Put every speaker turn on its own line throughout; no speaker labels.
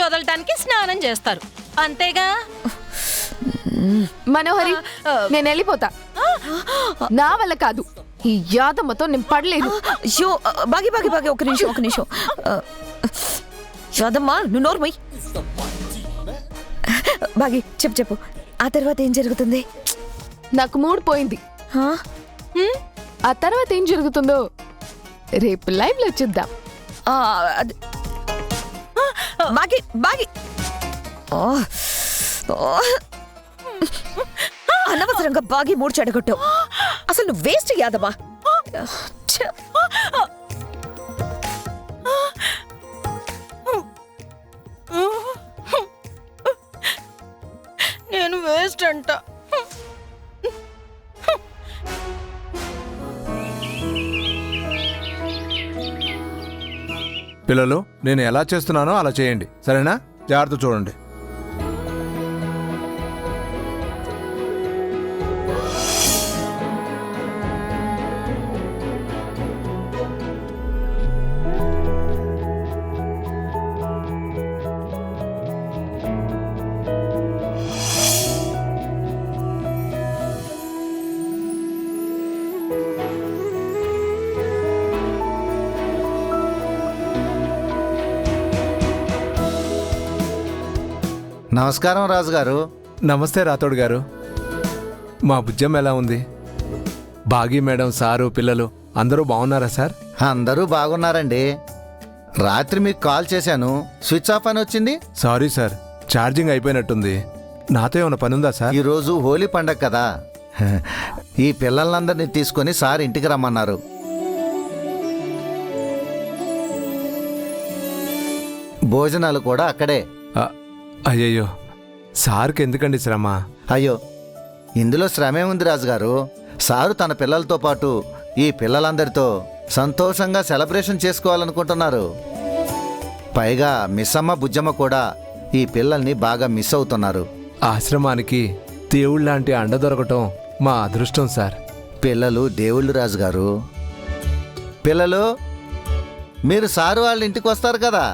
వదలటానికి స్నానం చేస్తారు, అంతేగా?
మనోహరి, నేను వెళ్ళిపోతా. నా వల్ల కాదు, ఈ యాదమ్మతో నేను పడలేదు.
అయ్యో బాగి బాగి బాగి, ఒక నిమిషం. యాదమ్మా, నువ్వు నోర్మై. బాగి చెప్పు, ఆ తర్వాత ఏం జరుగుతుంది?
నాకు మూడ్ పోయింది. ఆ తర్వాత ఏం జరుగుతుందో రేపు లైవ్ లో చూద్దాం.
బాగి బాగి, అనవసరంగా బాగి మూడు చెడగొట్టావు. అసలు నువ్వు వేస్ట్ యాదమ్మా.
నేను వేస్ట్ అంట.
పిల్లలు, నేను ఎలా చేస్తున్నానో అలా చేయండి, సరేనా? జాగ్రత్త చూడండి.
నమస్కారం రాజుగారు.
నమస్తే రాథోడ్ గారు. మా బుజ్జమ్మ ఎలా ఉంది? బాగీ మేడం, సారు, పిల్లలు అందరూ బాగున్నారా సార్?
అందరూ బాగున్నారండి. రాత్రి మీకు కాల్ చేశాను, స్విచ్ ఆఫ్ అని వచ్చింది.
సారీ సార్, ఛార్జింగ్ అయిపోయినట్టుంది. నాతో ఏమైనా పని ఉందా సార్?
ఈరోజు హోలీ పండగ కదా, ఈ పిల్లలందరినీ తీసుకొని సార్ ఇంటికి రమ్మన్నారు. భోజనాలు కూడా అక్కడే.
అయ్యయ్యో, సార్కి ఎందుకండి శ్రమ?
అయ్యో, ఇందులో శ్రమే ఉంది రాజుగారు. సారు తన పిల్లలతో పాటు ఈ పిల్లలందరితో సంతోషంగా సెలబ్రేషన్ చేసుకోవాలనుకుంటున్నారు. పైగా మిస్సమ్మ, బుజ్జమ్మ కూడా ఈ పిల్లల్ని బాగా మిస్ అవుతున్నారు.
ఆశ్రమానికి దేవుళ్ళలాంటి అండ దొరకటం మా అదృష్టం సార్.
పిల్లలు దేవుళ్ళు రాజుగారు. పిల్లలు, మీరు సారు వాళ్ళ ఇంటికి వస్తారు కదా?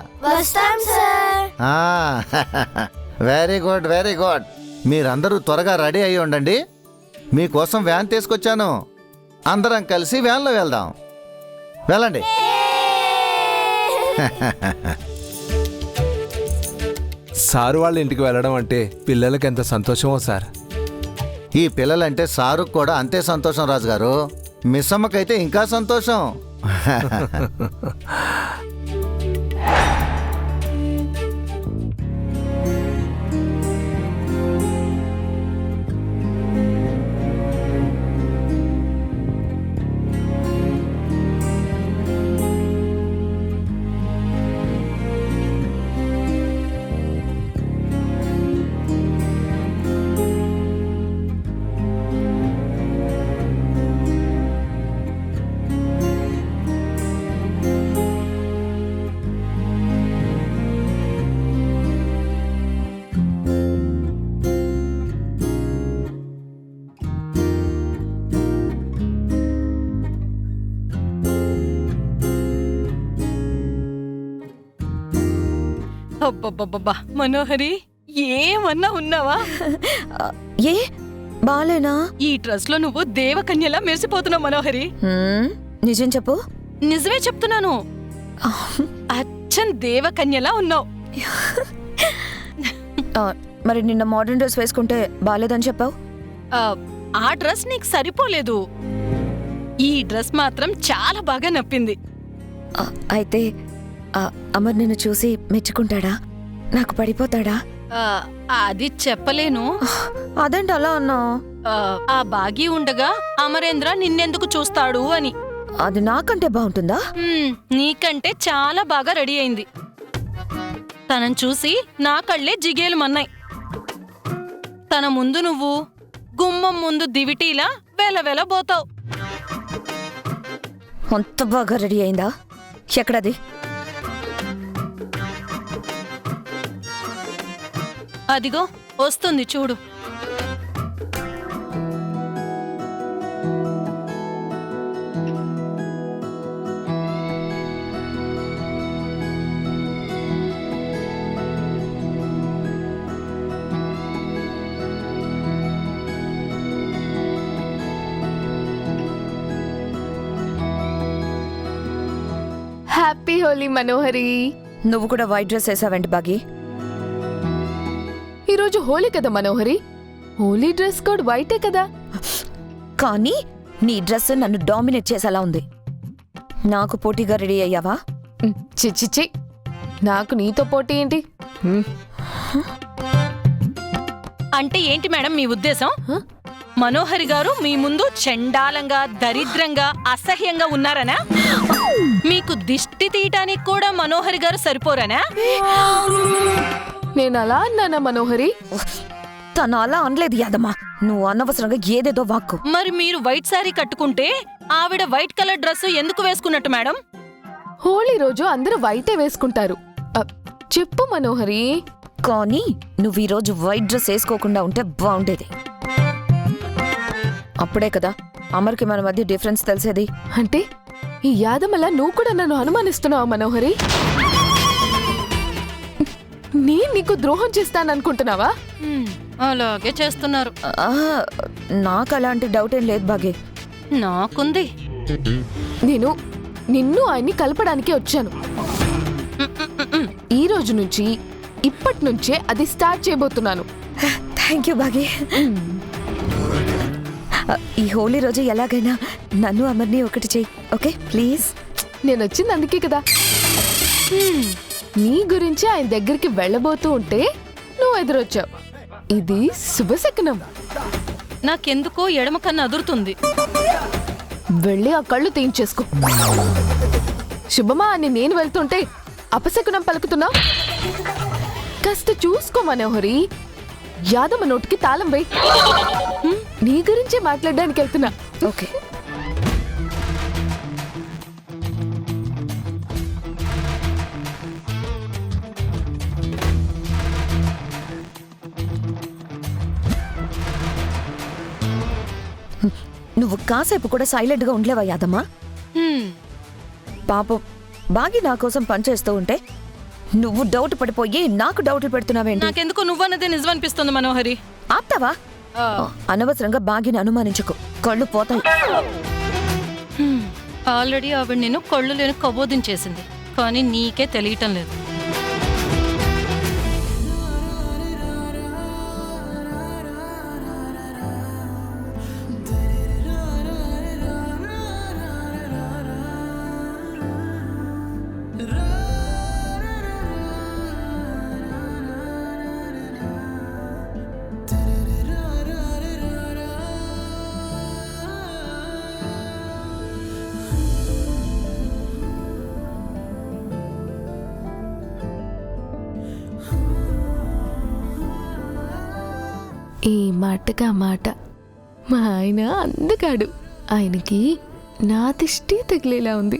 Very good, very good. మీరందరూ త్వరగా రెడీ అయ్యి ఉండండి. మీకోసం వ్యాన్ తీసుకొచ్చాను. అందరం కలిసి వ్యాన్లో వెళ్దాం. వెళ్ళండి.
సారు వాళ్ళ ఇంటికి వెళ్ళడం అంటే పిల్లలకి ఎంత సంతోషమో సార్.
ఈ పిల్లలంటే సారుకు కూడా అంతే సంతోషం రాజుగారు. మిస్సమ్మకైతే ఇంకా సంతోషం.
అబ్బబ్బబ్బబ్బా, మనోహరి, ఏమన్నా ఉన్నావా?
ఏ బాలేనా?
ఈ డ్రెస్ లో నువ్వు దేవకన్యలా మెరిసిపోతున్నావు మనోహరి.
నిజం చెప్పు.
నిజమే చెప్తున్నాను, అచ్చం దేవకన్యలా ఉన్నావు.
మరి నిన్న మోడర్న్ డ్రెస్ వేసుకుంటే బాలేదని చెప్పావు.
ఆ డ్రెస్ నీకు సరిపోలేదు. ఈ డ్రెస్ మాత్రం చాలా బాగా నప్పింది.
అయితే అమర్ నిన్ను చూసి మెచ్చుకుంటాడా? నాకు పడిపోతాడా?
అది చెప్పలేను.
అదేంటి అలా అన్నావు?
ఆ బాగీ ఉండగా అమరేంద్ర నిన్నెందుకు చూస్తాడు అని.
అది నాకంటే బాగుంటుందా?
నీకంటే చాలా బాగా రెడీ అయింది. తనను చూసి నా కళ్ళే జిగేలు మన్నాయి. తన ముందు నువ్వు గుమ్మం ముందు దివిటీలా వెలవెలబోతావు.
అంత బాగా రెడీ అయిందా? ఎక్కడది?
అదిగో వస్తుంది చూడు.
హోలీ మనోహరి.
నువ్వు కూడా వైట్ డ్రెస్ వేసావేంటి బాగి?
ఈరోజు హోలీ కదా మనోహరి. హోలీ డ్రెస్ కోడ్ వైటే కదా.
కానీ నీ డ్రెస్ నన్ను డామినేట్ చేసేలా ఉంది. నాకు పోటీగా రెడీ అయ్యావా?
చిచ్చిచి, నాకు నీతో పోటీ ఏంటి?
అంటే ఏంటి మేడం మీ ఉద్దేశం? మనోహరి గారు మీ ముందు చండాలంగా, దరిద్రంగా, అసహ్యంగా ఉన్నారనా? మీకు దిష్టి తీయటానికి కూడా మనోహరి గారు సరిపోరనా?
నేను అలా అన్నానా మనోహరి?
తను అలా అనలేదు యాదమ్మా. నువ్వు అనవసరంగా ఏదేదో వాక్కు.
మరి మీరు వైట్ సారీ కట్టుకుంటే ఆవిడ వైట్ కలర్ డ్రెస్ ఎందుకు వేసుకున్నట్టు మేడం?
హోలీ రోజు అందరూ వైటే వేసుకుంటారు. చెప్పు మనోహరి.
కానీ నువ్వు ఈరోజు వైట్ డ్రెస్ వేసుకోకుండా ఉంటే బాగుండేది. అప్పుడే కదా అమర్కి మన మధ్య డిఫరెన్స్ తెలిసేది.
అంటే ఈ యాదమల నువ్వు కూడా నన్ను అనుమానిస్తున్నావా మనోహరి? నేను నీకు ద్రోహం చేస్తాననుకుంటున్నావా?
అలాగే చేస్తున్నారు.
నాకు అలాంటి డౌట్ ఏం లేదు బాగే.
నాకుంది.
నేను నిన్ను ఆయన్ని కలపడానికి వచ్చాను. ఈ రోజు నుంచి, ఇప్పటి నుంచే అది స్టార్ట్ చేయబోతున్నాను.
థ్యాంక్ యూ బాగే. ఈ హోలీ రోజు ఎలాగైనా నన్ను అమర్ని ఒకటి చెయ్యి, ఓకే ప్లీజ్?
నేను వచ్చింది అందుకే కదా. నీ గురించి ఆయన దగ్గరికి వెళ్ళబోతూ ఉంటే నువ్వు ఎదురొచ్చావు. ఇది శుభశకనం.
నాకెందుకో ఎడమ కన్ను అదురుతుంది.
వెళ్ళి ఆ కళ్ళు తీయించేసుకో. శుభమా అని నేను వెళ్తుంటే అపశకునం పలుకుతున్నా. కాస్త చూసుకో మనోహరి. యాదమ్మ నోటికి తాళం వేయి. నీ గురించే మాట్లాడడానికి వెళ్తున్నా.
ఓకే. నువ్వు కాసేపు కూడా సైలెంట్ గా ఉండలేవా యాదమ్మా? పాపం బాగి నా కోసం పనిచేస్తూ ఉంటే నువ్వు డౌట్ పడిపోయి నాకు డౌట్లు పెడుతున్నావేంటి?
నాకెందుకు నువ్వన్నదే నిజం అనిపిస్తుంది మనోహరి.
ఆప్తావా? అనవసరంగా బాగిని అనుమానించుకో, కళ్ళు పోతాయి.
ఆల్రెడీ ఆవిడ నేను కళ్ళు లేని కబోదించేసింది, కానీ నీకే తెలియటం లేదు.
ఈ మాటగా మాట మా ఆయన అందగాడు. ఆయనకి నా దిష్టి తగిలేలా ఉంది.